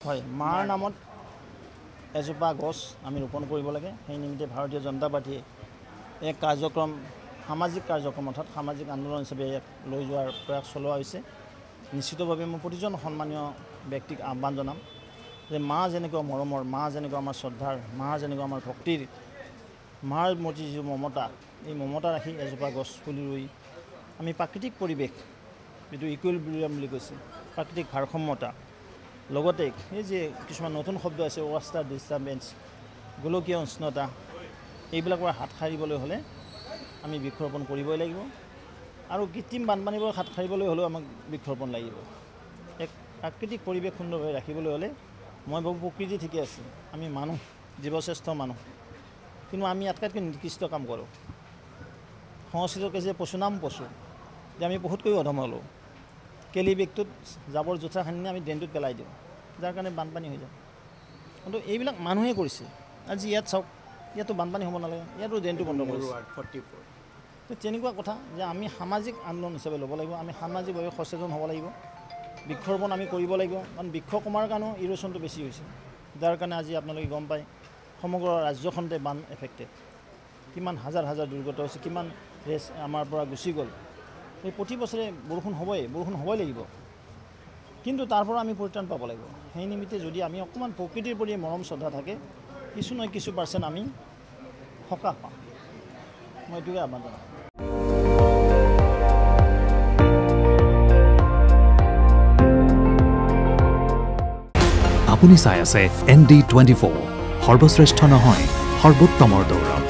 হয় মাৰ নামত এজোপা গছ আমি ৰোপণ কৰিব লাগে সেই নিমিত্তে ভাৰতীয় জনতা পাৰ্টিয়ে এক কাৰ্যক্ৰম সামাজিক কাৰ্যক্ৰম অৰ্থাৎ সামাজিক আন্দোলন হিচাপে লৈ যোৱাৰ প্ৰয়াস চলোৱা হৈছে নিশ্চিতভাৱে মই প্ৰতিজন সন্মানীয় ব্যক্তিক আহ্বান জনাম যে মা যেনেকৈ মৰমৰ মা যেনেকৈ আমাৰ শ্ৰদ্ধাৰ মা যেনেকৈ আমাৰ ভক্তিৰ মাৰ প্ৰতি যি মমতা এই মমতা ৰাখি এজোপা গছ পুলি ৰুই আমি প্ৰাকৃতিক পৰিৱেশ যিটো ইকুইলিব্ৰিয়াম বুলি কৈছে প্ৰাকৃতিক ভাৰসাম্যতা লগতে এই যে কিছুমান নতুন শব্দ আছে ৱাষ্টাৰ ডিষ্টাৰ্বেঞ্চ গোলকীয় উষ্ণতা এইবিলাকৰ হাত সাৰিবলৈ হ'লে আমি বৃক্ষৰোপণ কৰিবই লাগিব আৰু কৃত্ৰিম বানপানীবোৰ হাত সাৰিবলৈ হ'লেও আমাক বৃক্ষৰোপণ লাগিব এক প্ৰাকৃতিক পৰিৱেশ সুন্দৰভাৱে ৰাখিবলৈ হ'লে মই ভাবোঁ প্ৰকৃতি ঠিকে আছে আমি মানুহ জীৱশ্ৰেষ্ঠ মানুহ কিন্তু আমি আটাইতকৈ নিকৃষ্ট কাম কৰোঁ সংস্কৃতকে যে পশু নাম পশু যে আমি বহুতকৈ অধম হ'লোঁ কেলি বেগটোত জাবৰ জোঁথৰখিনি আমি ড্ৰেইনটোত পেলাই দিওঁ যাৰ কাৰণে বানপানী হৈ যায় কিন্তু এইবিলাক মানুহে কৰিছে আজি ইয়াত চাওক ইয়াতো বানপানী হ'ব নালাগে ইয়াতো ড্ৰেইনটো বন্ধ কৰিছে তো তেনেকুৱা কথা যে আমি সামাজিক আন্দোলন হিচাপে ল'ব লাগিব আমি সামাজিকভাৱে সচেতন হ'ব লাগিব বৃক্ষৰোপণ আমি কৰিব লাগিব কাৰণ বৃক্ষ কমাৰ কাৰণেও ইৰোশ্যনটো বেছি হৈছে যাৰ কাৰণে আজি আপোনালোকে গম পায় সমগ্ৰ ৰাজ্যখনতে বান এফেক্টেড কিমান হাজাৰ হাজাৰ দুৰ্গত হৈছে কিমান ৰেছ আমাৰ পৰা গুচি গ'ল এই প্ৰতি বছৰে বৰষুণ হ'বই লাগিব কিন্তু তাৰ পৰা আমি পৰিত্ৰাণ পাব লাগিব সেই নিমিত্তে যদি আমি অকণমান প্ৰকৃতিৰ প্ৰতি মৰম শ্ৰদ্ধা থাকে কিছু নহয় কিছু পাৰ্চেণ্ট আমি সকাহ পাম মই এইটোকে আহ্বান জনাম আপুনি চাই আছে ND24 সৰ্বশ্ৰেষ্ঠ নহয় সৰ্বোত্তমৰ দৌৰ